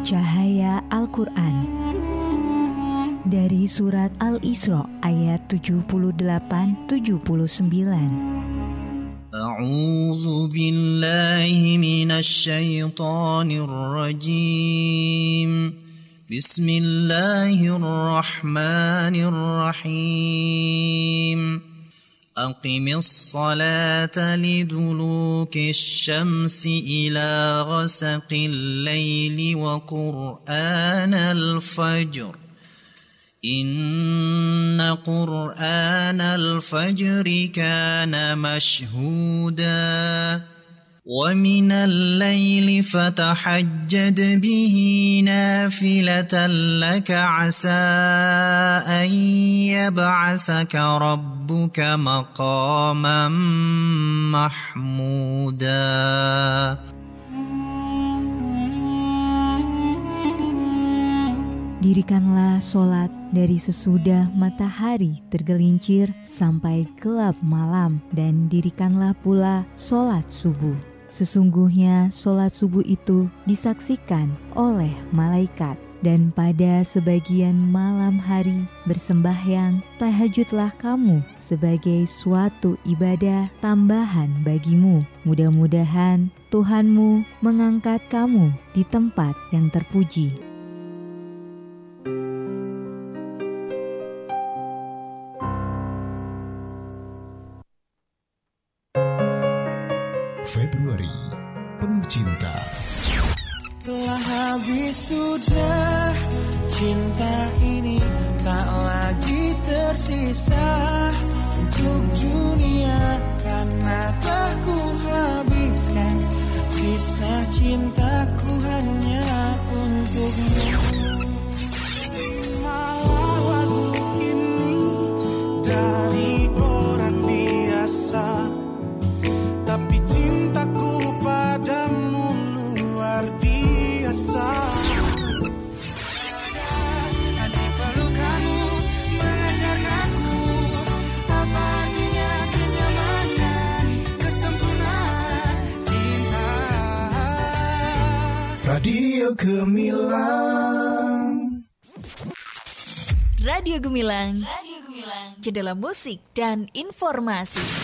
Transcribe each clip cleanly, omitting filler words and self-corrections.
Cahaya Al-Quran dari Surat Al-Isra ayat 78-79. A'udzu billahi minasy syaithanir rajim. Bismillahirrahmanirrahim. Aqimis salata liduluki syamsi ila ghasaqil laili wa qur'anal fajr. Inna qur'anal fajri kana mashhuda. وَمِنَ اللَّيْلِ فَتَحَجَّدْ بِهِ نَافِلَةً لَكَ عَسَىٰ أَن يَبْعَثَكَ رَبُّكَ مَقَامًا مَحْمُودًا. Dirikanlah solat dari sesudah matahari tergelincir sampai gelap malam, dan dirikanlah pula solat subuh. Sesungguhnya solat subuh itu disaksikan oleh malaikat, dan pada sebagian malam hari bersembahyang tahajudlah kamu sebagai suatu ibadah tambahan bagimu. Mudah-mudahan Tuhanmu mengangkat kamu di tempat yang terpuji. Februari penuh cinta. Telah habis sudah, cinta ini tak lagi tersisa untuk dunia, karena telah ku habiskan sisa cintaku hanya untukmu. Malah lagu ini dari orang biasa, tapi cintaku padamu luar biasa. Hati pelukanmu mengajarkanku apa artinya kenyamanan, kesempurnaan cinta. Radio Gemilang. Radio Gemilang, jendela musik dan informasi.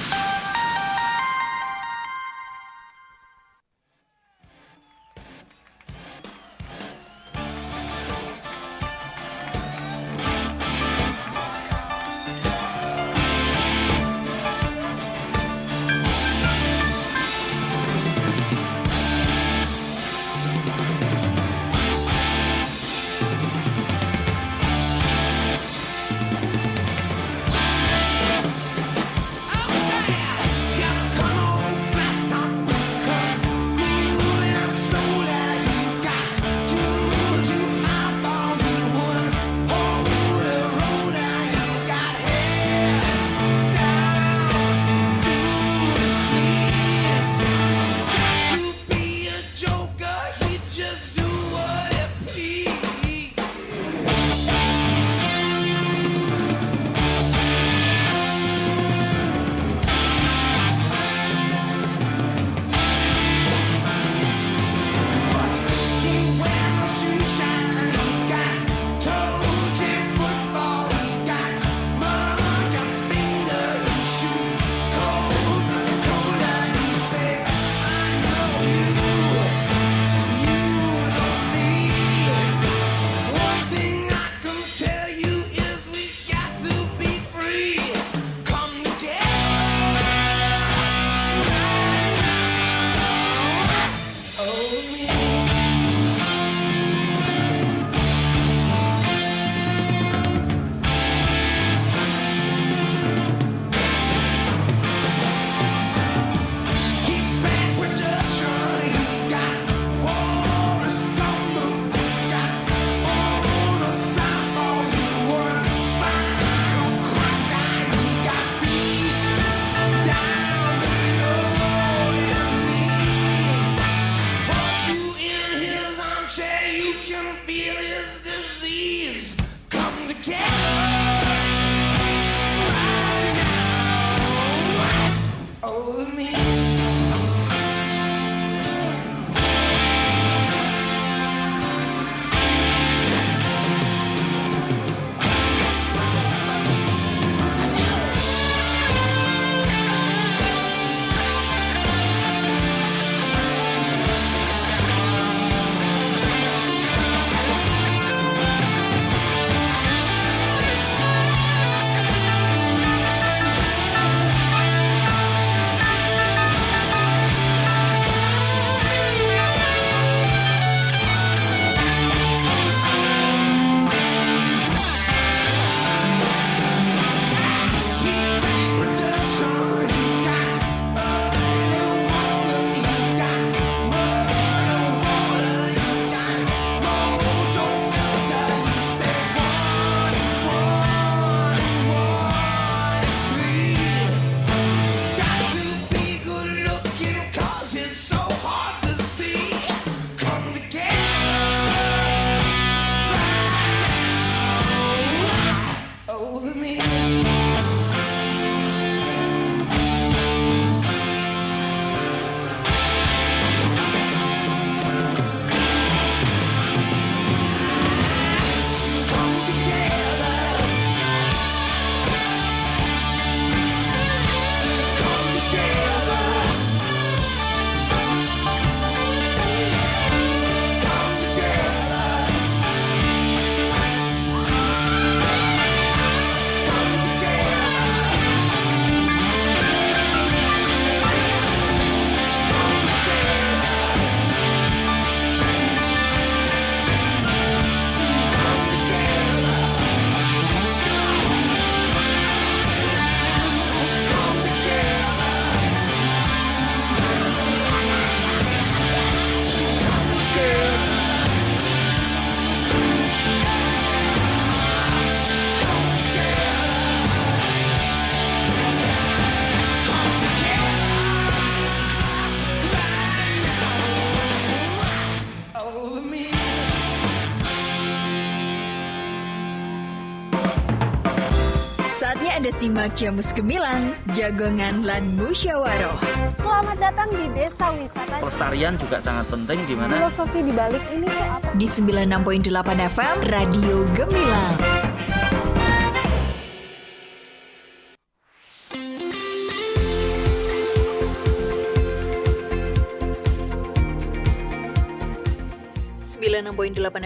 simak Jamus Gemilang, Jagongan lan Musyawaroh. Selamat datang di Desa Wisata. Pelestarian juga sangat penting, di mana Filosofi di balik ini tuh apa? Di 96.8 FM, Radio Gemilang.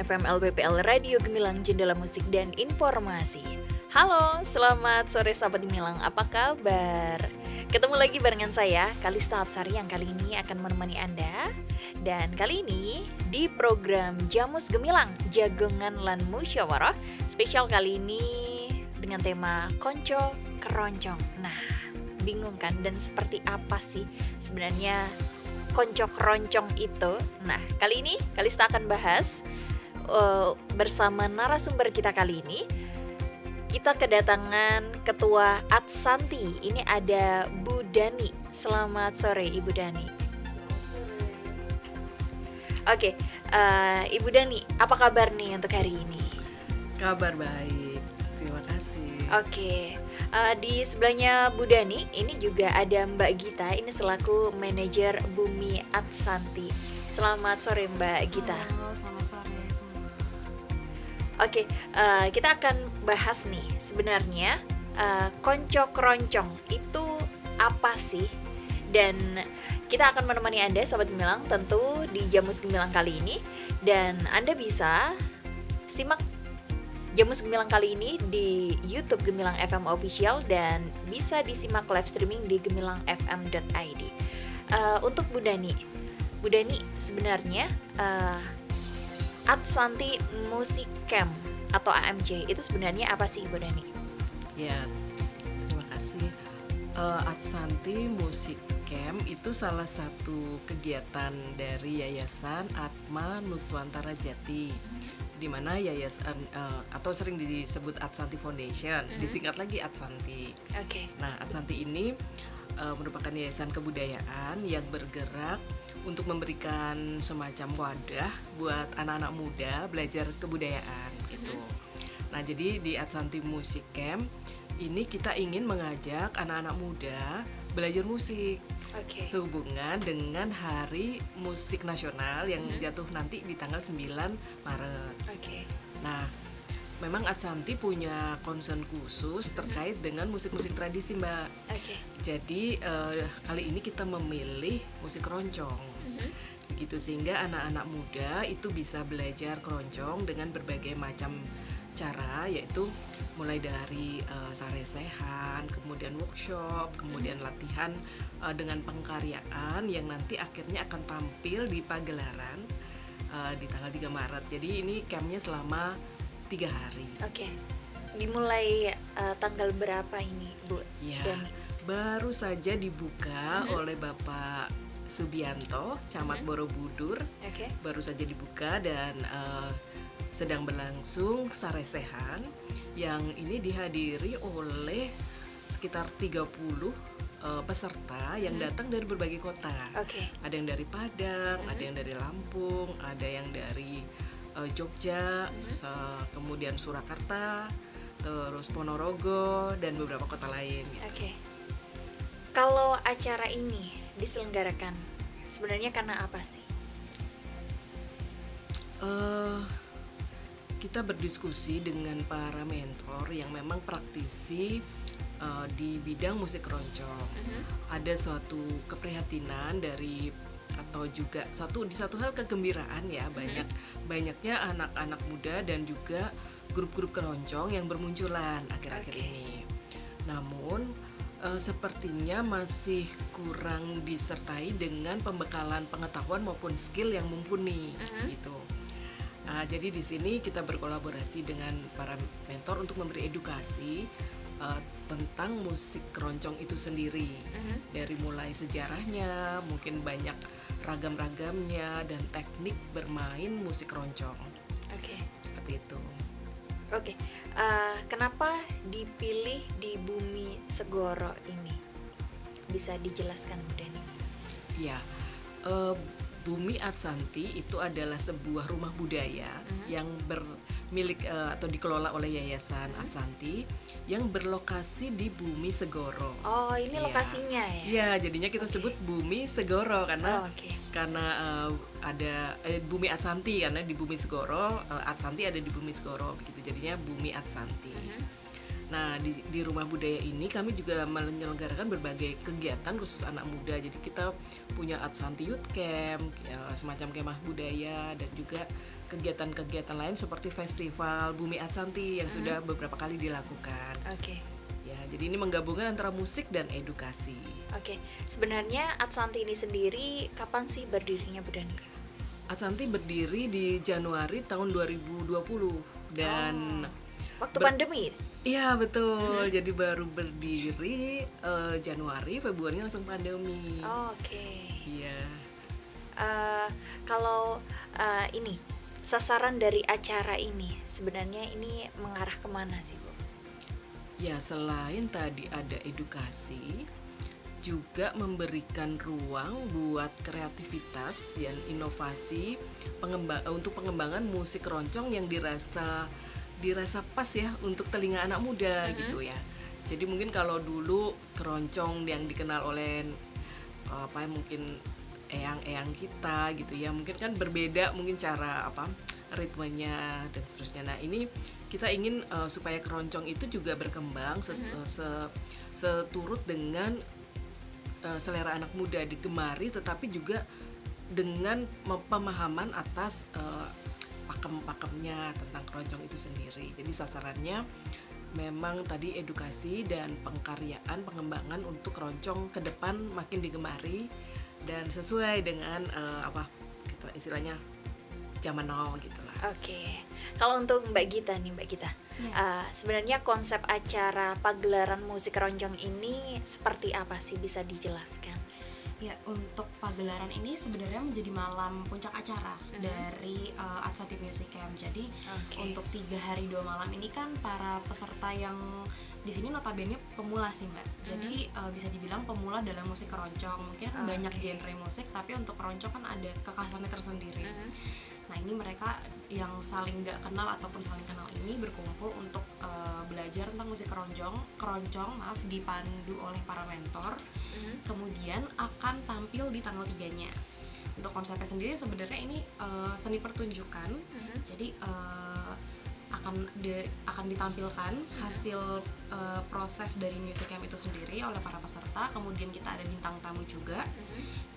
FM LPPL Radio Gemilang, Jendela Musik dan Informasi. Halo, selamat sore sahabat Gemilang, apa kabar? Ketemu lagi barengan saya, Kalista Hapsari, yang kali ini akan menemani Anda. Dan kali ini di program Jamus Gemilang, Jagongan lan Musyawarah, spesial kali ini dengan tema Konco Keroncong. Nah, bingung kan? Dan seperti apa sih sebenarnya konco keroncong itu? Nah, kali ini Kalista akan bahas bersama narasumber kita kali ini. Kita kedatangan Ketua Adsanti. Ini ada Bu Dani. Selamat sore Ibu Dani. Oke, Ibu Dani, apa kabar nih untuk hari ini? Kabar baik, terima kasih. Oke, di sebelahnya Bu Dani, ini juga ada Mbak Gita. Ini selaku manajer Bumi Adsanti. Selamat sore Mbak Gita. Halo, selamat sore semua. Oke, kita akan bahas nih sebenarnya konco keroncong itu apa sih? Dan kita akan menemani Anda Sobat Gemilang tentu di Jamus Gemilang kali ini. Dan Anda bisa simak Jamus Gemilang kali ini di YouTube Gemilang FM Official dan bisa disimak live streaming di gemilangfm.id. Untuk Bu Dani sebenarnya Adsanti Music Camp atau AMC itu sebenarnya apa sih Bu Dani? Ya, terima kasih. Adsanti Music Camp itu salah satu kegiatan dari Yayasan Atma Nuswantara Jati, di mana yayasan atau sering disebut Adsanti Foundation, disingkat lagi Adsanti. Oke. Nah, Adsanti ini merupakan yayasan kebudayaan yang bergerak untuk memberikan semacam wadah buat anak-anak muda belajar kebudayaan gitu. Nah, jadi di Adsanti Music Camp ini kita ingin mengajak anak-anak muda belajar musik. Oke. Sehubungan dengan Hari Musik Nasional yang jatuh nanti di tanggal 9 Maret. Oke. Nah, memang Adsanti punya concern khusus terkait dengan musik-musik tradisi, Mbak. Oke. Jadi kali ini kita memilih musik keroncong. Begitu, sehingga anak-anak muda itu bisa belajar keroncong dengan berbagai macam cara, yaitu mulai dari saresehan, kemudian workshop, kemudian latihan dengan pengkaryaan yang nanti akhirnya akan tampil di pagelaran di tanggal 3 Maret. Jadi ini campnya selama 3 hari. Oke. Dimulai tanggal berapa ini, Bu Ya, Dani? baru saja dibuka oleh Bapak Subianto, Camat Borobudur. Oke. Baru saja dibuka dan sedang berlangsung saresehan yang ini dihadiri oleh sekitar 30 peserta yang datang dari berbagai kota. Oke. Ada yang dari Padang, ada yang dari Lampung, ada yang dari Jogja, kemudian Surakarta, terus Ponorogo dan beberapa kota lain. Oke. Kalau acara ini diselenggarakan sebenarnya karena apa sih? Kita berdiskusi dengan para mentor yang memang praktisi di bidang musik keroncong. Ada suatu keprihatinan dari atau juga di satu hal kegembiraan ya, banyaknya anak-anak muda dan juga grup-grup keroncong yang bermunculan akhir-akhir ini. Namun sepertinya masih kurang disertai dengan pembekalan pengetahuan maupun skill yang mumpuni gitu. Jadi di sini kita berkolaborasi dengan para mentor untuk memberi edukasi tentang musik keroncong itu sendiri, dari mulai sejarahnya, mungkin banyak ragam-ragamnya dan teknik bermain musik keroncong. Oke. Seperti itu. Oke. Kenapa dipilih di Bumi Segoro ini? Bisa dijelaskan, Bu Dani? Ya, Bumi Adsanti itu adalah sebuah rumah budaya yang milik atau dikelola oleh Yayasan Adsanti yang berlokasi di Bumi Segoro. Oh, ini Iya. lokasinya ya? Iya, jadinya kita sebut Bumi Segoro karena Oh, oke. ada Bumi Adsanti, karena di Bumi Segoro Adsanti ada di Bumi Segoro begitu, jadinya Bumi Adsanti. Nah, di Rumah Budaya ini kami juga menyelenggarakan berbagai kegiatan khusus anak muda. Jadi kita punya Adsanti Youth Camp, semacam kemah budaya, dan juga kegiatan-kegiatan lain seperti festival Bumi Adsanti yang sudah beberapa kali dilakukan. Oke. Ya, jadi ini menggabungkan antara musik dan edukasi. Oke. Sebenarnya Adsanti ini sendiri kapan sih berdirinya, Bu Dani? Adsanti berdiri di Januari tahun 2020 dan Waktu pandemi? iya betul. Jadi baru berdiri Januari, Februari langsung pandemi. Oh, oke. Iya. Kalau ini sasaran dari acara ini sebenarnya ini mengarah kemana sih, Bu? Ya, selain tadi ada edukasi, juga memberikan ruang buat kreativitas dan inovasi untuk pengembangan musik keroncong yang dirasa pas ya untuk telinga anak muda gitu ya. Jadi mungkin kalau dulu keroncong yang dikenal oleh mungkin eyang-eyang kita gitu ya, mungkin kan berbeda mungkin cara ritmenya dan seterusnya. Nah, ini kita ingin supaya keroncong itu juga berkembang seturut dengan selera anak muda, digemari, tetapi juga dengan pemahaman atas pakem-pakemnya tentang keroncong itu sendiri. Jadi sasarannya memang tadi edukasi dan pengkaryaan, pengembangan untuk keroncong ke depan makin digemari dan sesuai dengan istilahnya zaman now gitulah. Oke. Kalau untuk Mbak Gita nih, sebenarnya konsep acara pagelaran musik keroncong ini seperti apa sih, bisa dijelaskan? Ya, untuk pagelaran ini sebenarnya menjadi malam puncak acara dari Adsanti Music Camp. Jadi untuk 3 hari 2 malam ini kan para peserta yang di sini notabene pemula sih, Mbak. Jadi bisa dibilang pemula dalam musik keroncong. Mungkin banyak genre musik, tapi untuk keroncong kan ada kekhasannya tersendiri. Nah, ini mereka yang saling gak kenal ataupun saling kenal ini berkumpul untuk belajar tentang musik keroncong dipandu oleh para mentor. Kemudian akan tampil di tanggal 3-nya. Untuk konsepnya sendiri sebenarnya ini seni pertunjukan. Jadi akan ditampilkan hasil proses dari music camp itu sendiri oleh para peserta. Kemudian kita ada bintang tamu juga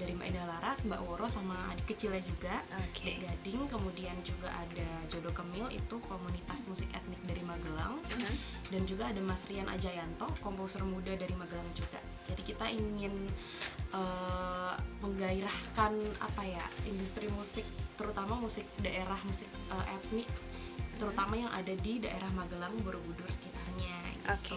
dari Mbak Indah Laras, Mbak Woro, sama adik kecilnya juga, Adik Gading. Kemudian juga ada Jodoh Kemil, itu komunitas musik etnik dari Magelang. Dan juga ada Mas Rian Ajayanto, komposer muda dari Magelang juga. Jadi kita ingin menggairahkan industri musik, terutama musik daerah, musik etnik, terutama yang ada di daerah Magelang, Borobudur sekitarnya gitu.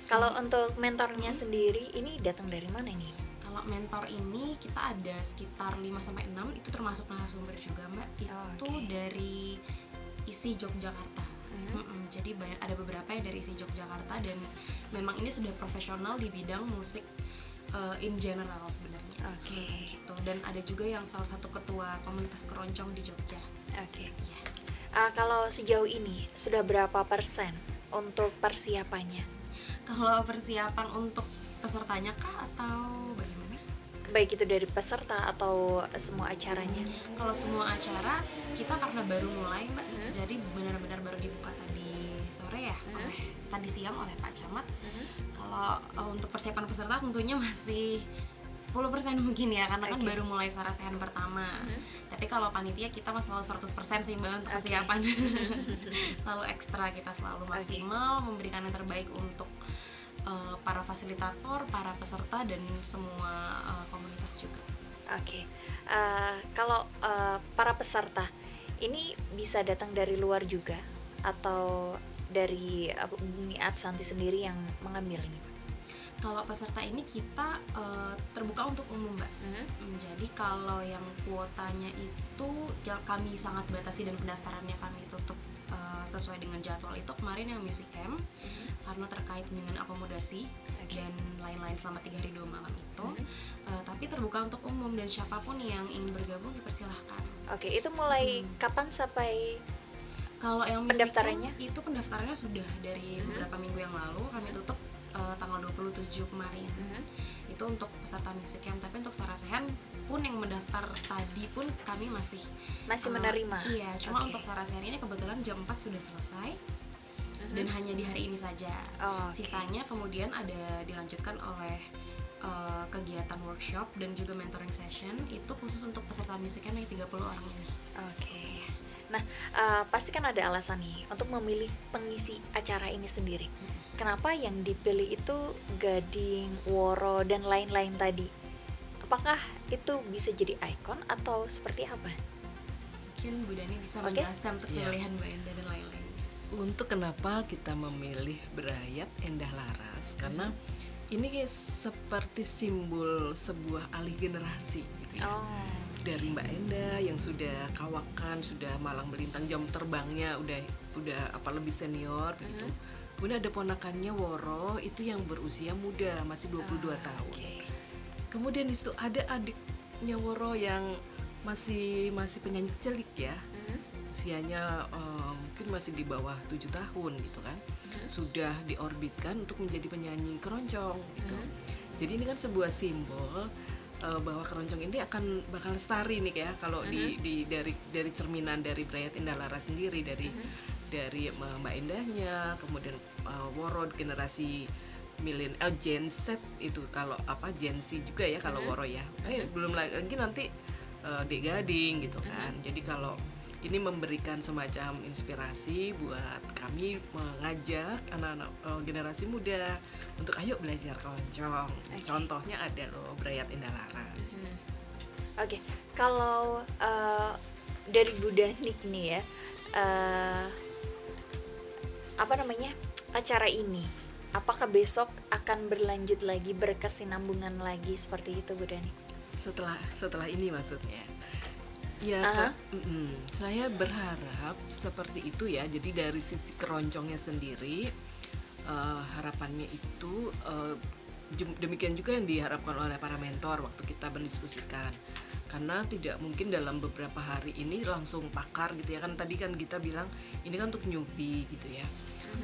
Kalau untuk mentornya sendiri ini datang dari mana nih? Kalau mentor ini kita ada sekitar 5-6, itu termasuk narasumber juga, Mbak. Itu dari isi Yogyakarta. Jadi ada beberapa yang dari isi Yogyakarta, dan memang ini sudah profesional di bidang musik in general sebenarnya. Gitu. Dan ada juga yang salah satu ketua komunitas keroncong di Jogja. Kalau sejauh ini sudah berapa persen untuk persiapannya? Kalau persiapan untuk pesertanya kah atau bagaimana? Baik itu dari peserta atau semua acaranya? Kalau semua acara kita karena baru mulai, Mbak, jadi benar-benar baru dibuka tadi sore ya, tadi siang oleh Pak Camat. Kalau untuk persiapan peserta tentunya masih 10% mungkin ya, karena kan baru mulai sarasehan pertama. Tapi kalau panitia kita selalu 100% sih, Mbak, untuk persiapan. Selalu ekstra, kita selalu maksimal memberikan yang terbaik untuk para fasilitator, para peserta, dan semua komunitas juga. Kalau para peserta ini bisa datang dari luar juga atau dari Bumi Adsanti sendiri yang mengambil ini? Kalau peserta ini kita terbuka untuk umum, Mbak. Jadi kalau yang kuotanya itu kami sangat batasi dan pendaftarannya kami tutup sesuai dengan jadwal itu kemarin yang music camp, karena terkait dengan akomodasi dan lain-lain selama 3 hari 2 malam itu. Tapi terbuka untuk umum dan siapapun yang ingin bergabung dipersilahkan. Itu mulai kapan sampai? Kalau yang Music Pendaftarannya? Camp itu pendaftarannya sudah dari beberapa minggu yang lalu. Kami tutup tanggal 27 kemarin. Itu untuk peserta Music Camp. Tapi untuk Sarasehan pun yang mendaftar tadi pun kami masih menerima. Iya, cuma untuk Sarasehan ini kebetulan jam 4 sudah selesai. Dan hanya di hari ini saja. Sisanya kemudian ada dilanjutkan oleh kegiatan workshop dan juga mentoring session. Itu khusus untuk peserta Music Camp yang 30 orang ini. Oke. Nah, pasti kan ada alasan nih untuk memilih pengisi acara ini sendiri. Kenapa yang dipilih itu Gading, Woro, dan lain-lain tadi? Apakah itu bisa jadi ikon atau seperti apa? Mungkin Bu Dani bisa menjelaskan untuk pilihan Mbak Endah dan lain-lain. Untuk kenapa kita memilih Brayat Endah Laras, karena ini seperti simbol sebuah alih generasi gitu ya. Dari Mbak Endah yang sudah kawakan, sudah malang melintang, jam terbangnya udah lebih senior begitu. Kemudian ada ponakannya Woro itu yang berusia muda, masih 22 tahun. Kemudian di situ ada adiknya Woro yang masih penyanyi celik ya. Usianya mungkin masih di bawah 7 tahun gitu kan. Sudah diorbitkan untuk menjadi penyanyi keroncong gitu. Jadi ini kan sebuah simbol bahwa keroncong ini bakal lestari nih ya kalau dari cerminan dari Brayat Endah Laras sendiri, dari Mbak Endahnya, kemudian Woro generasi Gen Z itu, kalau Gen Z juga ya kalau Woro ya. Belum lagi nanti Dek Gading gitu kan. Jadi kalau ini memberikan semacam inspirasi buat kami mengajak anak-anak generasi muda untuk ayo belajar keroncong. Contohnya ada loh Brayat Endah Laras. Oke, kalau dari Bu Danik nih ya, acara ini, apakah besok akan berlanjut lagi, berkesinambungan lagi seperti itu Bu Danik? Setelah ini maksudnya. Ya, saya berharap seperti itu ya. Jadi dari sisi keroncongnya sendiri, harapannya itu demikian juga yang diharapkan oleh para mentor waktu kita mendiskusikan. Karena tidak mungkin dalam beberapa hari ini langsung pakar gitu ya. Kan tadi kan kita bilang ini kan untuk newbie gitu ya.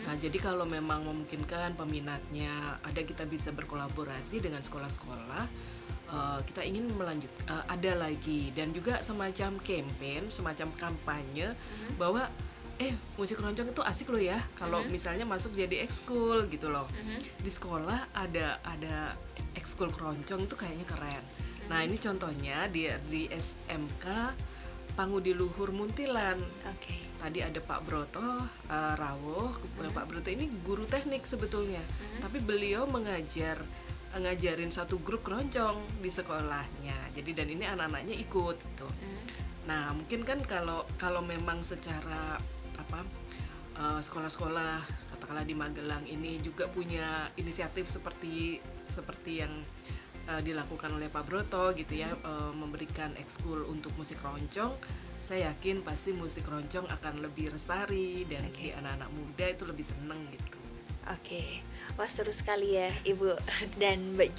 Nah, jadi kalau memang memungkinkan peminatnya ada, kita bisa berkolaborasi dengan sekolah-sekolah. Kita ingin ada lagi dan juga semacam campaign, semacam kampanye bahwa musik keroncong itu asik loh ya kalau misalnya masuk jadi ekskul gitu loh. Di sekolah ada ekskul keroncong itu kayaknya keren. Nah, ini contohnya di SMK Pangudi Luhur Muntilan. Tadi ada Pak Broto Rawuh. Pak Broto ini guru teknik sebetulnya, tapi beliau ngajarin satu grup keroncong di sekolahnya. Jadi dan ini anak-anaknya ikut gitu. Nah, mungkin kan kalau memang secara sekolah-sekolah katakanlah di Magelang ini juga punya inisiatif seperti yang dilakukan oleh Pak Broto gitu ya, memberikan ekskul untuk musik keroncong, saya yakin pasti musik keroncong akan lebih lestari dan di anak-anak muda itu lebih seneng gitu. Wah, seru sekali ya Ibu dan Mbak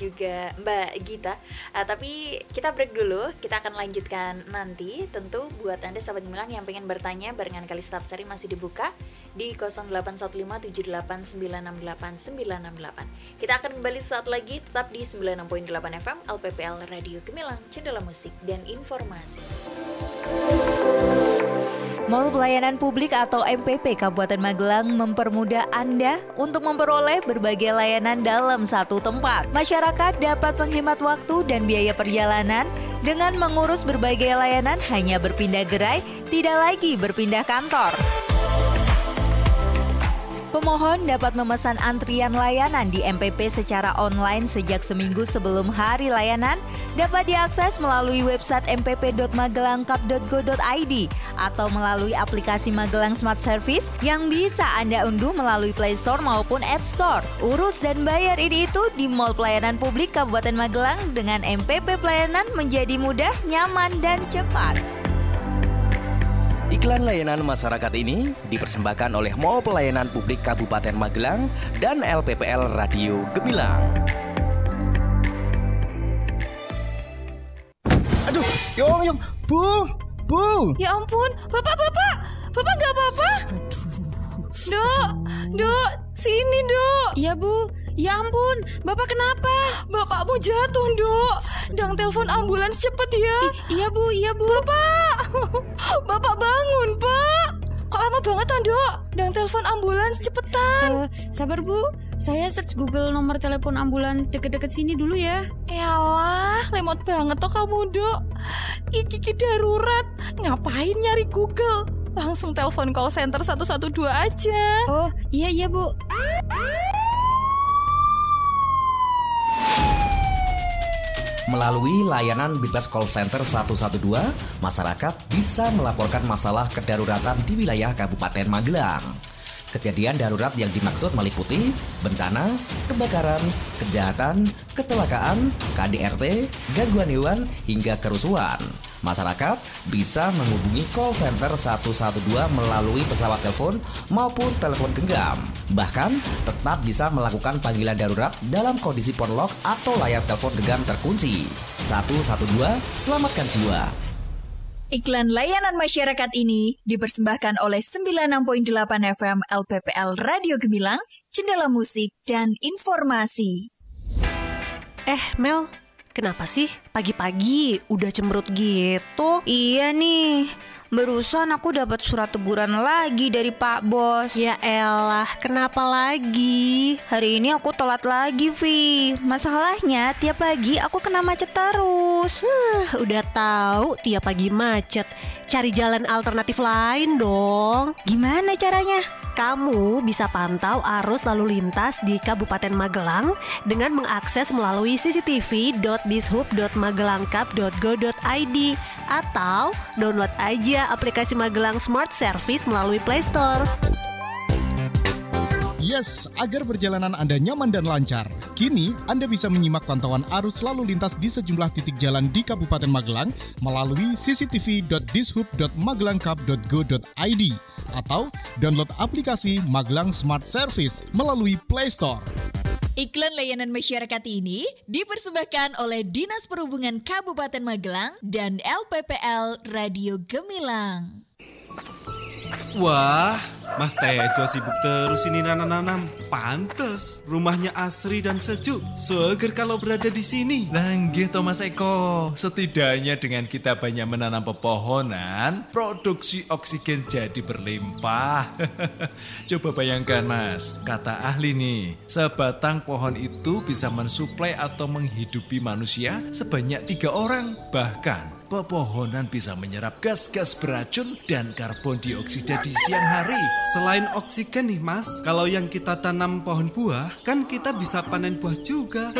Gita. Tapi kita break dulu, kita akan lanjutkan nanti. Tentu buat Anda sahabat Gemilang yang pengen bertanya barengan Kalista Apsari masih dibuka di 081578968968. Kita akan kembali saat lagi, tetap di 96.8 FM LPPL Radio Gemilang, Jendela Musik dan Informasi. Mall Pelayanan Publik atau MPP Kabupaten Magelang mempermudah Anda untuk memperoleh berbagai layanan dalam satu tempat. Masyarakat dapat menghemat waktu dan biaya perjalanan dengan mengurus berbagai layanan hanya berpindah gerai, tidak lagi berpindah kantor. Pemohon dapat memesan antrian layanan di MPP secara online sejak seminggu sebelum hari layanan, dapat diakses melalui website mpp.magelangkap.go.id atau melalui aplikasi Magelang Smart Service yang bisa Anda unduh melalui Play Store maupun App Store. Urus dan bayar ini itu di Mall Pelayanan Publik Kabupaten Magelang dengan MPP Pelayanan menjadi mudah, nyaman, dan cepat. Iklan layanan masyarakat ini dipersembahkan oleh Mall Pelayanan Publik Kabupaten Magelang dan LPPL Radio Gemilang. Aduh, Yong, Bu. Ya ampun, Bapak, Bapak nggak apa-apa? Dok, sini dok. Iya Bu, ya ampun, Bapak kenapa? Bapakmu jatuh dok. Dang telepon ambulans cepet ya. Iya Bu. Bapak bangun Pak. Kok lama banget dok? Dang telepon ambulans cepetan. Sabar Bu, saya search Google nomor telepon ambulans deket-deket sini dulu ya. Yalah, lemot banget toh kamu dok. Iki darurat. Ngapain nyari Google? Langsung telepon call center 112 aja. Oh, iya Bu. Melalui layanan Bitles Call Center 112, masyarakat bisa melaporkan masalah kedaruratan di wilayah Kabupaten Magelang. Kejadian darurat yang dimaksud meliputi bencana, kebakaran, kejahatan, kecelakaan, KDRT, gangguan hewan, hingga kerusuhan. Masyarakat bisa menghubungi call center 112 melalui pesawat telepon maupun telepon genggam. Bahkan tetap bisa melakukan panggilan darurat dalam kondisi phone lock atau layar telepon genggam terkunci. 112, selamatkan jiwa. Iklan layanan masyarakat ini dipersembahkan oleh 96.8 FM LPPL Radio Gemilang, Jendela Musik dan Informasi. Mel, kenapa sih pagi-pagi udah cemberut gitu? Iya nih, barusan aku dapat surat teguran lagi dari Pak Bos. Ya elah, kenapa lagi? Hari ini aku telat lagi, Vi. Masalahnya tiap pagi aku kena macet terus. Udah tahu tiap pagi macet. Cari jalan alternatif lain dong. Gimana caranya? Kamu bisa pantau arus lalu lintas di Kabupaten Magelang dengan mengakses melalui cctv.dishub.magelangcup.go.id atau download aja aplikasi Magelang Smart Service melalui Play Store. Yes, agar perjalanan Anda nyaman dan lancar, kini Anda bisa menyimak pantauan arus lalu lintas di sejumlah titik jalan di Kabupaten Magelang melalui cctv.dishub.magelangcup.go.id atau download aplikasi Magelang Smart Service melalui Play Store. Iklan layanan masyarakat ini dipersembahkan oleh Dinas Perhubungan Kabupaten Magelang dan LPPL Radio Gemilang. Wah, Mas Tejo sibuk terus ini nanam-nanam. Pantes, rumahnya asri dan sejuk. Seger kalau berada di sini. Langgih Thomas Eko, setidaknya dengan kita banyak menanam pepohonan, produksi oksigen jadi berlimpah. Coba bayangkan Mas, kata ahli nih, sebatang pohon itu bisa mensuplai atau menghidupi manusia sebanyak 3 orang. Bahkan pepohonan bisa menyerap gas-gas beracun dan karbon dioksida di siang hari. Selain oksigen nih Mas, kalau yang kita tanam pohon buah, kan kita bisa panen buah juga.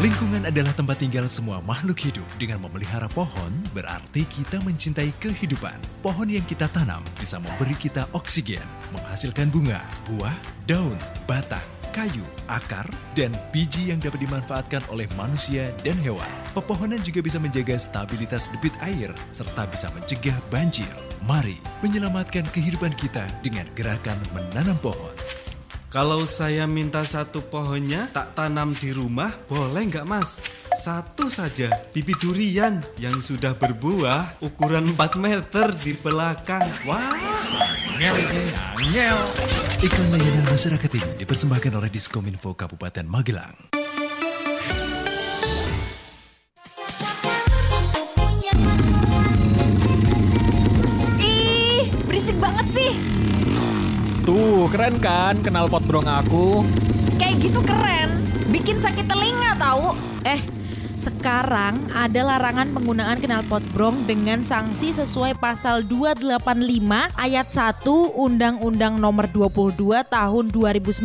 Lingkungan adalah tempat tinggal semua makhluk hidup. Dengan memelihara pohon, berarti kita mencintai kehidupan. Pohon yang kita tanam bisa memberi kita oksigen, menghasilkan bunga, buah, daun, batang, kayu, akar, dan biji yang dapat dimanfaatkan oleh manusia dan hewan. Pepohonan juga bisa menjaga stabilitas debit air, serta bisa mencegah banjir. Mari menyelamatkan kehidupan kita dengan gerakan menanam pohon. Kalau saya minta 1 pohonnya tak tanam di rumah, boleh nggak Mas? 1 saja, bibit durian yang sudah berbuah ukuran 4 meter di belakang. Wah, ngel. Iklan layanan masyarakat ini dipersembahkan oleh Diskominfo Kabupaten Magelang. Ih, berisik banget sih. Tuh, keren kan knalpot brong aku? Kayak gitu keren. Bikin sakit telinga tahu. Sekarang ada larangan penggunaan knalpot brong dengan sanksi sesuai pasal 285 ayat 1 Undang-Undang Nomor 22 Tahun 2009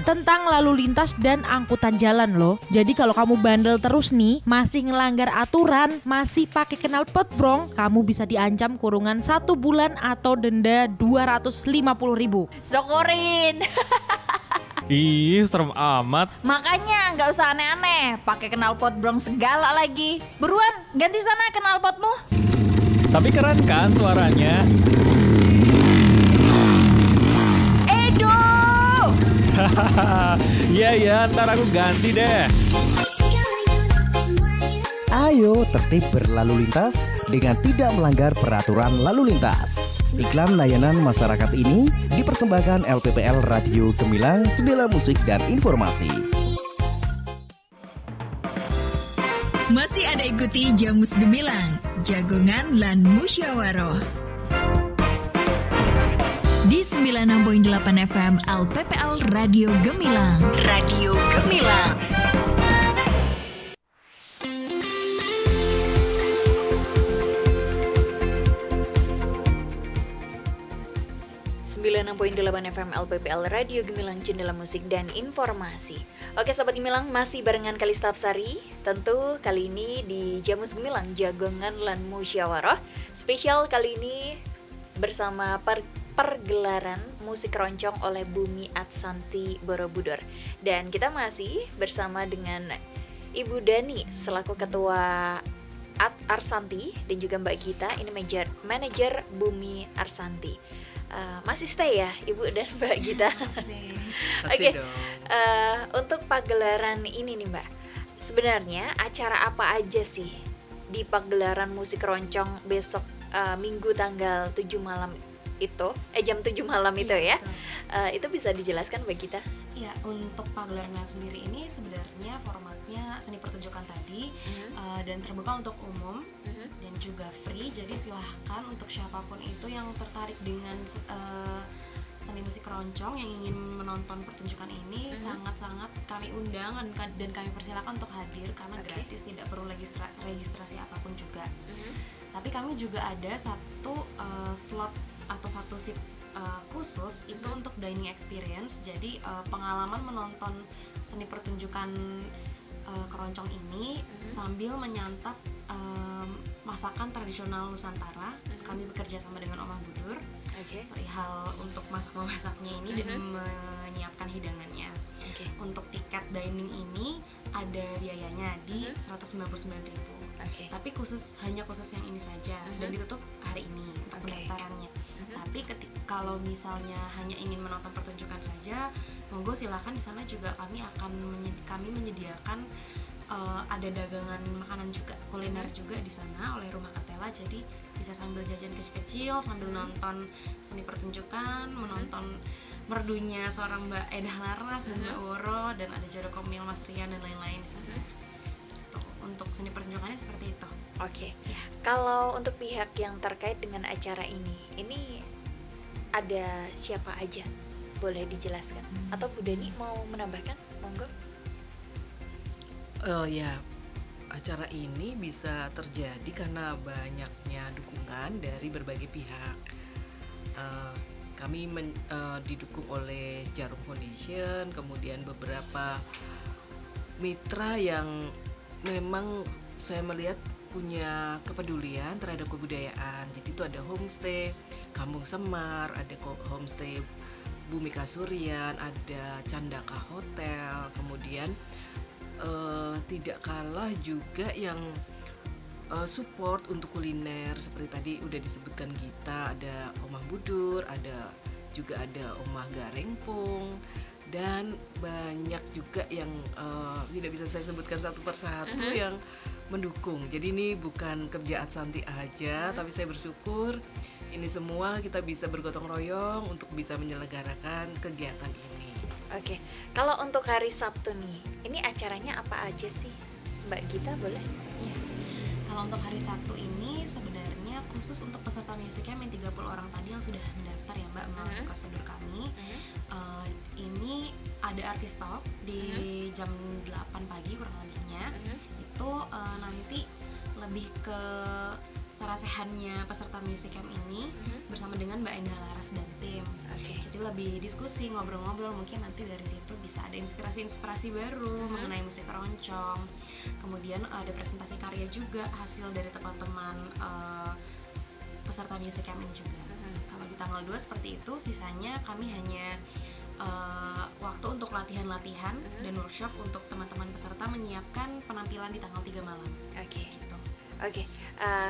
tentang lalu lintas dan angkutan jalan loh. Jadi kalau kamu bandel terus nih, masih ngelanggar aturan, masih pakai knalpot brong, kamu bisa diancam kurungan 1 bulan atau denda 250.000. Sokorin. Ih, serem amat. Makanya nggak usah aneh-aneh, pakai knalpot brong segala lagi. Buruan, ganti sana knalpotmu. Tapi keren kan suaranya? Edo! Iya, ntar aku ganti deh. Ayo tertib berlalu lintas dengan tidak melanggar peraturan lalu lintas. Iklan layanan masyarakat ini dipersembahkan LPPL Radio Gemilang, Jendela Musik dan Informasi. Masih ada ikuti Jamus Gemilang, Jagongan lan Musyawaroh. Di 96.8 FM LPPL Radio Gemilang. Radio Gemilang. 96.8 FM LPPL Radio Gemilang, Jendela Musik dan Informasi. Oke Sobat Gemilang, masih barengan Kalista Apsari. Tentu kali ini di Jamus Gemilang, Jagongan lan Musyawarah. Spesial kali ini bersama pergelaran musik keroncong oleh Bumi Adsanti Borobudur. Dan kita masih bersama dengan Ibu Dani selaku Ketua Arsanti dan juga Mbak Gita, ini manajer Bumi Arsanti. Masih stay ya Ibu dan Mbak Gita. Oke. Untuk pagelaran ini nih Mbak, sebenarnya acara apa aja sih di pagelaran musik keroncong besok Minggu tanggal 7 malam itu, jam 7 malam itu ya? Itu bisa dijelaskan Mbak Gita? Ya, untuk pagelaran sendiri ini sebenarnya formatnya seni pertunjukan tadi dan terbuka untuk umum dan juga free. Jadi silahkan untuk siapapun itu yang tertarik dengan seni musik keroncong yang ingin menonton pertunjukan ini sangat-sangat kami undang dan kami persilakan untuk hadir karena gratis, tidak perlu registrasi apapun juga. Tapi kami juga ada satu slot atau satu sip khusus itu untuk dining experience. Jadi pengalaman menonton seni pertunjukan keroncong ini sambil menyantap masakan tradisional Nusantara. Kami bekerja sama dengan Omah Budur perihal untuk masak-masaknya ini dan menyiapkan hidangannya. Untuk tiket dining ini ada biayanya di 199.000. Tapi hanya khusus yang ini saja dan ditutup hari ini untuk pendaftarannya. Tapi kalau misalnya hanya ingin menonton pertunjukan saja, monggo silakan. Di sana juga kami menyediakan ada dagangan makanan juga, kuliner juga di sana oleh Rumah Ketela. Jadi bisa sambil jajan kecil-kecil, sambil nonton seni pertunjukan, menonton merdunya seorang Mbak Edah Laras dan Mbak Woro, dan ada Jaro Komil, Mas Rian dan lain-lain di sana. Untuk seni pertunjukannya seperti itu. Kalau untuk pihak yang terkait dengan acara ini ada siapa aja? Boleh dijelaskan? Atau Bu Dani mau menambahkan? Monggo. Ya, acara ini bisa terjadi karena banyaknya dukungan dari berbagai pihak. Kami didukung oleh Jarum Foundation, kemudian beberapa mitra yang memang saya melihat punya kepedulian terhadap kebudayaan. Jadi itu ada homestay Kampung Semar, ada homestay Bumi Kasurian, ada Candaka Hotel, kemudian tidak kalah juga yang support untuk kuliner seperti tadi udah disebutkan Gita, ada Omah Budur, juga ada Omah Garengpong, dan banyak juga yang tidak bisa saya sebutkan satu persatu yang mendukung. Jadi ini bukan kerja Adsanti aja, tapi saya bersyukur ini semua kita bisa bergotong royong untuk bisa menyelenggarakan kegiatan ini. Kalau untuk hari Sabtu nih, ini acaranya apa aja sih Mbak Gita, boleh? Kalau untuk hari Sabtu ini sebenarnya khusus untuk peserta music camp yang 30 orang tadi yang sudah mendaftar ya Mbak, melalui prosedur kami. Ini ada artis talk di jam 8 pagi kurang lebihnya. Itu nanti lebih ke sarasehannya peserta music camp ini bersama dengan Mbak Endah Laras dan tim. Jadi lebih diskusi, ngobrol-ngobrol, mungkin nanti dari situ bisa ada inspirasi baru mengenai musik keroncong. Kemudian ada presentasi karya juga hasil dari teman-teman peserta music camp ini juga. Kalau di tanggal 2 seperti itu, sisanya kami hanya waktu untuk latihan-latihan dan workshop untuk teman-teman peserta menyiapkan penampilan di tanggal 3 malam.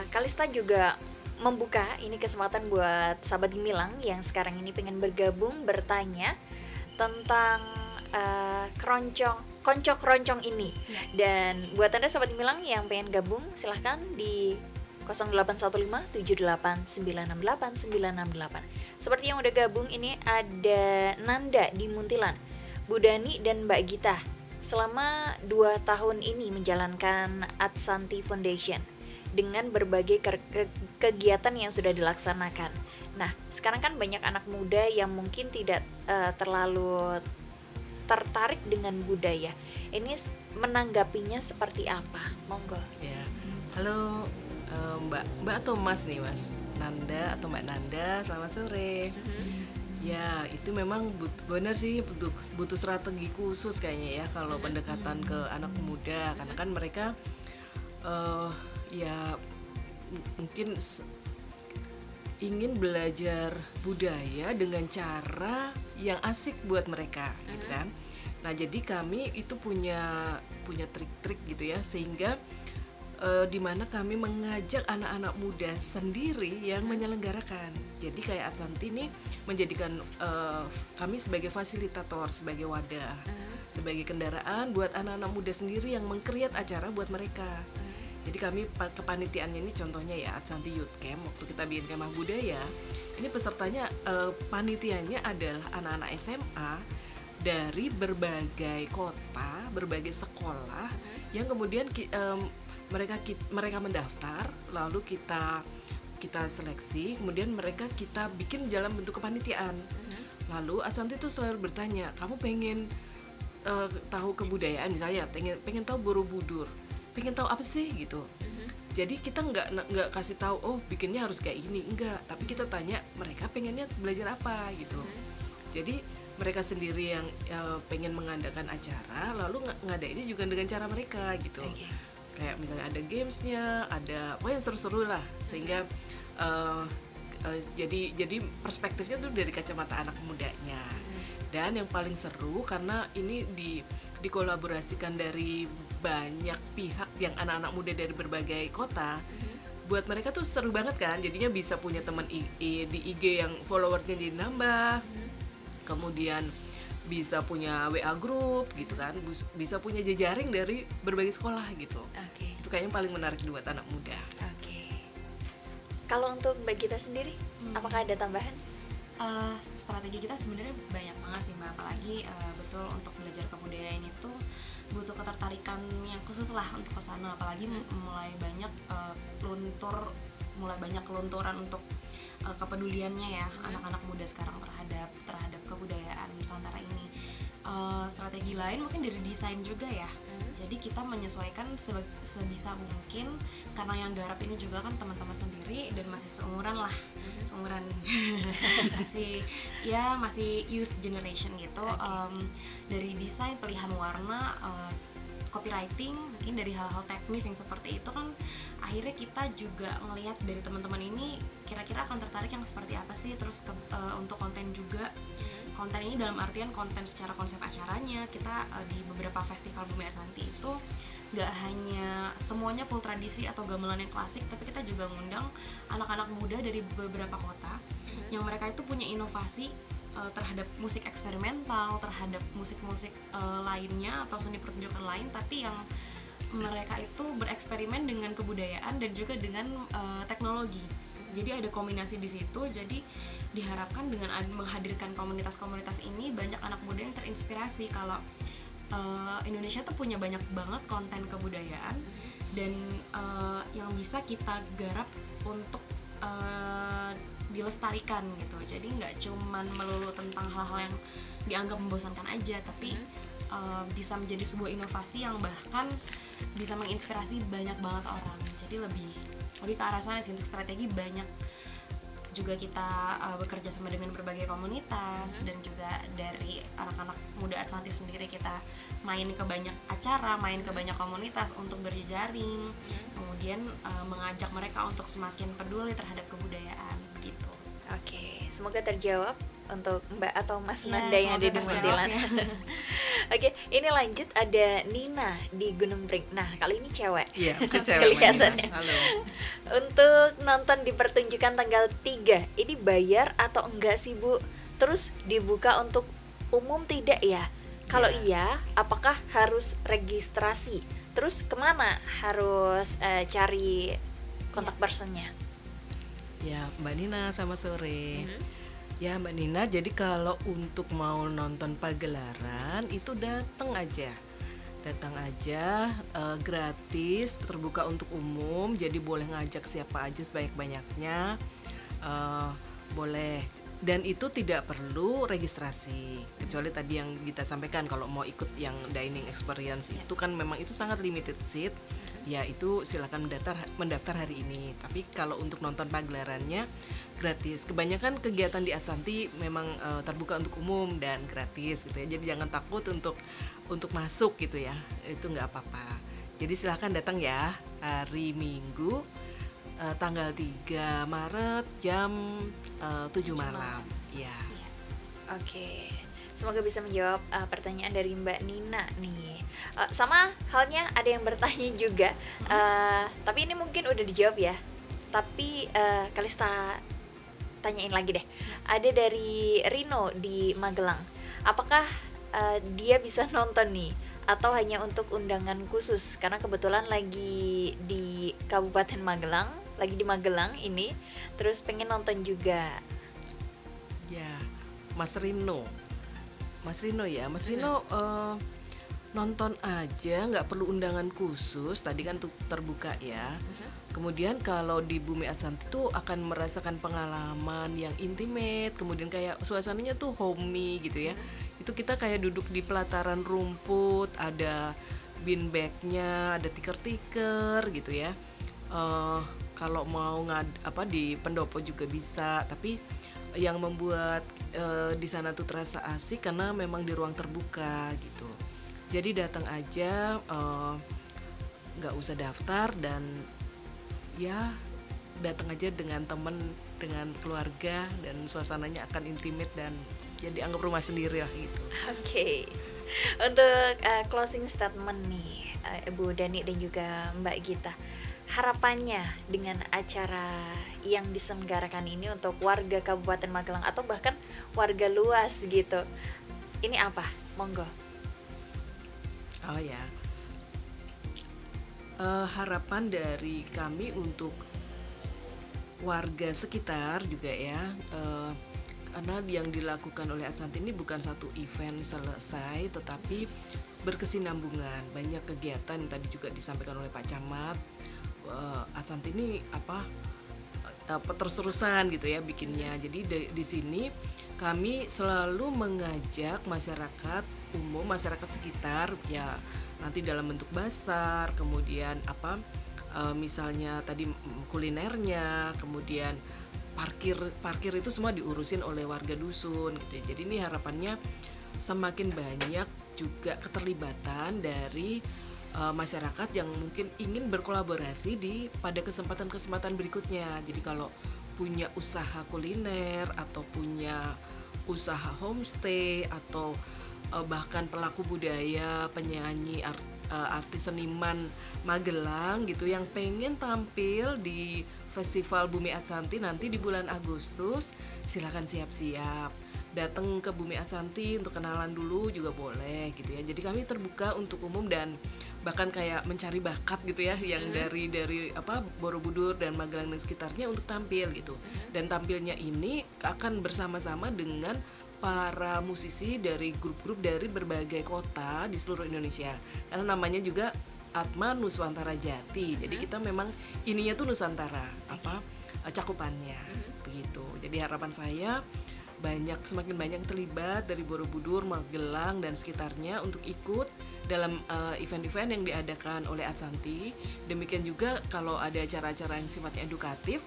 Kalista juga membuka ini kesempatan buat sahabat Gemilang yang sekarang ini pengen bergabung, bertanya tentang keroncong Konco Keroncong ini. Dan buat Anda Sobat Gemilang yang pengen gabung, silahkan di 0815-78968968. Seperti yang udah gabung ini ada Nanda di Muntilan, Bu Dani dan Mbak Gita. Selama 2 tahun ini menjalankan Adsanti Foundation dengan berbagai kegiatan yang sudah dilaksanakan. Nah, sekarang kan banyak anak muda yang mungkin tidak terlalu tertarik dengan budaya. Ini menanggapinya seperti apa? Monggo. Ya. Halo Mbak atau Mas nih, Mas? Nanda atau Mbak Nanda, selamat sore. Ya, itu memang benar sih butuh strategi khusus kayaknya ya kalau pendekatan ke anak muda, karena kan mereka ya mungkin ingin belajar budaya dengan cara yang asik buat mereka, gitu kan. Nah, jadi kami itu punya trik-trik gitu ya, sehingga di mana kami mengajak anak-anak muda sendiri yang menyelenggarakan. Jadi kayak Adsanti ini menjadikan kami sebagai fasilitator, sebagai wadah, sebagai kendaraan buat anak-anak muda sendiri yang meng-create acara buat mereka. Jadi kami kepanitiaannya ini contohnya ya Adsanti Youth Camp, waktu kita bikin kemah budaya, ini pesertanya panitianya adalah anak-anak SMA dari berbagai kota, berbagai sekolah, yang kemudian mereka mendaftar, lalu kita seleksi, kemudian mereka kita bikin dalam bentuk kepanitiaan. Lalu Adsanti itu selalu bertanya, kamu pengen tahu kebudayaan misalnya, pengen tahu Borobudur, pengen tahu apa sih gitu. Jadi kita nggak kasih tahu, oh bikinnya harus kayak gini, enggak. Tapi kita tanya mereka pengennya belajar apa gitu. Jadi mereka sendiri yang pengen mengadakan acara, lalu ngadainnya juga dengan cara mereka gitu. Kayak misalnya ada gamesnya, ada yang seru-seru lah, sehingga jadi perspektifnya tuh dari kacamata anak mudanya. Dan yang paling seru karena ini dikolaborasikan dari banyak pihak yang anak-anak muda dari berbagai kota. Buat mereka tuh seru banget kan, jadinya bisa punya teman di IG yang followersnya dinambah, kemudian bisa punya WA group gitu kan, bisa punya jejaring dari berbagai sekolah gitu. Itu kayaknya paling menarik buat anak muda. Kalau untuk Mbak Gita sendiri, apakah ada tambahan? Strategi kita sebenarnya banyak banget sih Mbak, apalagi betul untuk belajar kebudayaan itu butuh ketertarikan yang khusus lah untuk kesana, apalagi mulai banyak kelunturan untuk kepeduliannya ya anak-anak muda sekarang terhadap kebudayaan Nusantara ini. Strategi lain mungkin dari desain juga ya. Jadi kita menyesuaikan sebisa mungkin, karena yang garap ini juga kan teman-teman sendiri dan masih seumuran masih youth generation gitu. Dari desain, pilihan warna, copywriting, mungkin dari hal-hal teknis yang seperti itu kan akhirnya kita juga ngelihat dari teman-teman ini kira-kira akan tertarik yang seperti apa sih. Terus untuk konten juga, konten ini dalam artian konten secara konsep acaranya, kita di beberapa festival Bumi Adsanti itu nggak hanya semuanya full tradisi atau gamelan yang klasik, tapi kita juga ngundang anak-anak muda dari beberapa kota yang mereka itu punya inovasi terhadap musik eksperimental, terhadap musik-musik lainnya atau seni pertunjukan lain, tapi yang mereka itu bereksperimen dengan kebudayaan dan juga dengan teknologi. Jadi ada kombinasi di situ. Jadi diharapkan dengan menghadirkan komunitas-komunitas ini, banyak anak muda yang terinspirasi kalau Indonesia tuh punya banyak banget konten kebudayaan dan yang bisa kita garap untuk dilestarikan gitu. Jadi nggak cuman melulu tentang hal-hal yang dianggap membosankan aja, tapi bisa menjadi sebuah inovasi yang bahkan bisa menginspirasi banyak banget orang. Jadi lebih ke arah sana sih. Untuk strategi banyak juga kita bekerja sama dengan berbagai komunitas dan juga dari anak-anak muda Adsanti sendiri kita main ke banyak acara, main ke banyak komunitas untuk berjejaring, kemudian mengajak mereka untuk semakin peduli terhadap kebudayaan gitu. Oke, semoga terjawab untuk Mbak atau Mas Nanda yang ada di Muntilan. Oke, ini lanjut ada Nina di Gunung Pring. Nah, kali ini cewek. Iya, cewek. Kelihatannya. Halo. Untuk nonton di pertunjukan tanggal 3, ini bayar atau enggak sih Bu? Terus dibuka untuk umum tidak ya? Kalau iya, apakah harus registrasi? Terus kemana harus cari kontak personnya? Ya, Mbak Nina, sama sore. Ya Mbak Nina, jadi kalau untuk mau nonton pagelaran itu datang aja, gratis, terbuka untuk umum, jadi boleh ngajak siapa aja sebanyak-banyaknya, boleh. Dan itu tidak perlu registrasi, kecuali tadi yang kita sampaikan kalau mau ikut yang dining experience itu kan memang itu sangat limited seat, ya itu silakan mendaftar hari ini. Tapi kalau untuk nonton pagelarannya gratis. Kebanyakan kegiatan di Adsanti memang terbuka untuk umum dan gratis gitu ya. Jadi jangan takut untuk masuk gitu ya, itu nggak apa-apa. Jadi silakan datang ya hari Minggu tanggal 3 Maret jam 7 malam. Ya. Oke. Semoga bisa menjawab pertanyaan dari Mbak Nina nih. Sama halnya ada yang bertanya juga. Tapi ini mungkin udah dijawab ya. Tapi Kalista tanyain lagi deh. Ada dari Rino di Magelang. Apakah dia bisa nonton nih? Atau hanya untuk undangan khusus? Karena kebetulan lagi di Kabupaten Magelang, lagi di Magelang ini, terus pengen nonton juga. Ya, Mas Rino ya, Mas Rino nonton aja, nggak perlu undangan khusus. Tadi kan terbuka ya. Kemudian kalau di Bumi Adsanti tuh akan merasakan pengalaman yang intimate. Kemudian kayak suasananya tuh homey gitu ya. Itu kita kayak duduk di pelataran rumput, ada beanbagnya, ada tiker-tiker gitu ya. Kalau mau di pendopo juga bisa, tapi yang membuat di sana tuh terasa asik karena memang di ruang terbuka gitu. Jadi datang aja, nggak usah daftar, dan ya datang aja dengan temen, dengan keluarga, dan suasananya akan intimate dan jadi anggap rumah sendiri lah gitu. Oke. Untuk closing statement nih, Bu Dani dan juga Mbak Gita, harapannya dengan acara yang diselenggarakan ini untuk warga Kabupaten Magelang atau bahkan warga luas gitu, ini apa? Monggo. Oh ya, harapan dari kami untuk warga sekitar juga ya, karena yang dilakukan oleh Adsanti ini bukan satu event selesai, tetapi berkesinambungan, banyak kegiatan yang tadi juga disampaikan oleh Pak Camat. Adsanti ini terus-terusan gitu ya bikinnya. Jadi di sini kami selalu mengajak masyarakat umum, masyarakat sekitar ya, nanti dalam bentuk basar, kemudian misalnya tadi kulinernya, kemudian parkir itu semua diurusin oleh warga dusun gitu ya. Jadi ini harapannya semakin banyak juga keterlibatan dari masyarakat yang mungkin ingin berkolaborasi pada kesempatan-kesempatan berikutnya. Jadi kalau punya usaha kuliner atau punya usaha homestay atau bahkan pelaku budaya, penyanyi, artis seniman Magelang gitu yang pengen tampil di Festival Bumi Adsanti nanti di bulan Agustus, silakan siap-siap datang ke Bumi Adsanti untuk kenalan dulu juga boleh gitu ya. Jadi kami terbuka untuk umum dan bahkan kayak mencari bakat gitu ya, yang dari Borobudur dan Magelang dan sekitarnya untuk tampil gitu. Dan tampilnya ini akan bersama-sama dengan para musisi dari grup-grup dari berbagai kota di seluruh Indonesia. Karena namanya juga Atma Nuswantara Jati. Jadi kita memang ininya tuh Nusantara, cakupannya begitu. Jadi harapan saya semakin banyak terlibat dari Borobudur, Magelang dan sekitarnya untuk ikut dalam event-event yang diadakan oleh Adsanti. Demikian juga kalau ada acara-acara yang sifatnya edukatif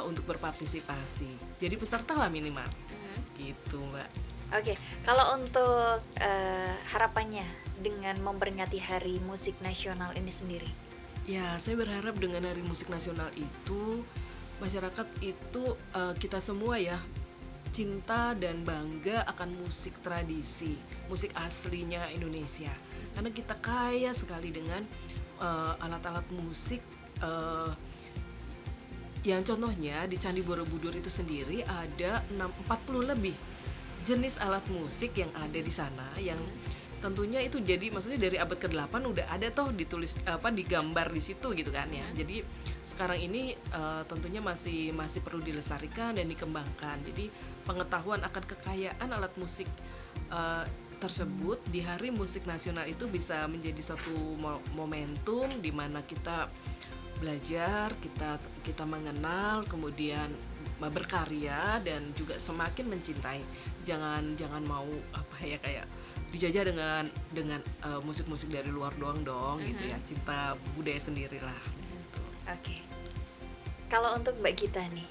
untuk berpartisipasi. Jadi peserta lah minimal. Gitu, Mbak. Oke, kalau untuk harapannya dengan memperingati Hari Musik Nasional ini sendiri? Ya, saya berharap dengan Hari Musik Nasional itu masyarakat itu kita semua ya cinta dan bangga akan musik tradisi, musik aslinya Indonesia. Karena kita kaya sekali dengan alat-alat musik yang contohnya di Candi Borobudur itu sendiri ada 40 lebih jenis alat musik yang ada di sana, yang tentunya itu jadi maksudnya dari abad ke-8 udah ada toh ditulis digambar di situ gitu kan ya. Jadi sekarang ini tentunya masih perlu dilestarikan dan dikembangkan. Jadi pengetahuan akan kekayaan alat musik tersebut di Hari Musik Nasional itu bisa menjadi satu momentum di mana kita belajar, kita mengenal, kemudian berkarya dan juga semakin mencintai. Jangan mau kayak dijajah dengan musik-musik dari luar doang gitu ya. Cinta budaya sendirilah gitu. Oke. Kalau untuk Mbak Gita nih,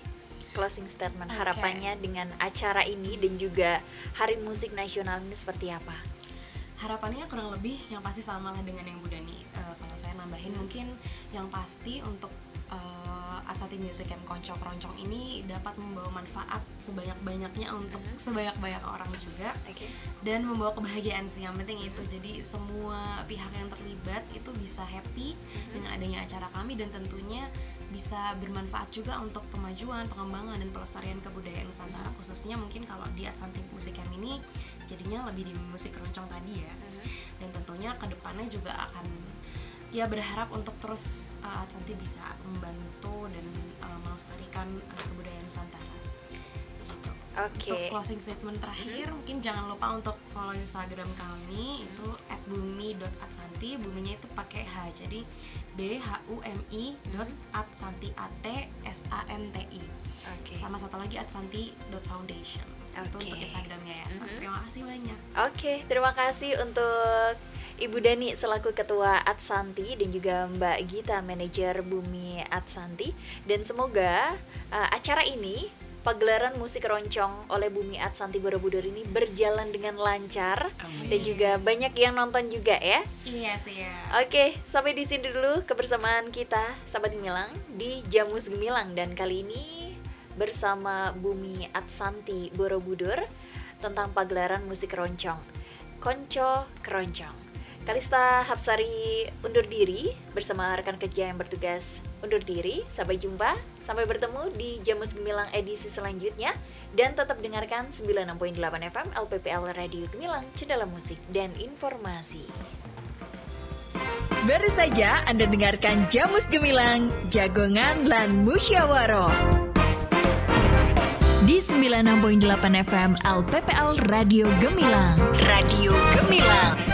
closing statement harapannya dengan acara ini dan juga Hari Musik Nasional ini seperti apa? Harapannya kurang lebih yang pasti sama lah dengan yang Bu Dani. Kalau saya nambahin mungkin yang pasti untuk Asati Music Camp Konco Keroncong ini dapat membawa manfaat sebanyak-banyaknya untuk sebanyak-banyak orang juga, dan membawa kebahagiaan sih, yang penting itu. Jadi semua pihak yang terlibat itu bisa happy dengan adanya acara kami, dan tentunya bisa bermanfaat juga untuk pemajuan, pengembangan, dan pelestarian kebudayaan Nusantara, khususnya mungkin kalau di Asati Music Camp ini jadinya lebih di musik keroncong tadi ya. Dan tentunya kedepannya juga akan berharap untuk terus Santi bisa membantu dan melestarikan kebudayaan Nusantara gitu. Untuk closing statement terakhir, mungkin jangan lupa untuk follow Instagram kami itu @bumi.atsanti. Buminya itu pakai H, jadi BHUMI.atsanti ATSANTI. Sama satu lagi @santi.foundation. Itu untuk Instagramnya ya. Terima kasih banyak. Terima kasih untuk Ibu Dani selaku Ketua Atsanti dan juga Mbak Gita manajer Bumi Atsanti, dan semoga acara ini, pagelaran musik keroncong oleh Bumi Atsanti Borobudur ini berjalan dengan lancar. Amin. Dan juga banyak yang nonton juga ya. Iya sih ya. Sampai di sini dulu kebersamaan kita Sahabat Gemilang di Jamus Gemilang, dan kali ini bersama Bumi Atsanti Borobudur tentang pagelaran musik keroncong Konco Keroncong. Kalista Hapsari undur diri bersama rekan kerja yang bertugas undur diri. Sampai jumpa, sampai bertemu di Jamus Gemilang edisi selanjutnya, dan tetap dengarkan 96.8 FM LPPL Radio Gemilang, Cendela Musik dan Informasi. Baru saja Anda dengarkan Jamus Gemilang, Jagongan lan Musyawaro di 96.8 FM LPPL Radio Gemilang. Radio Gemilang.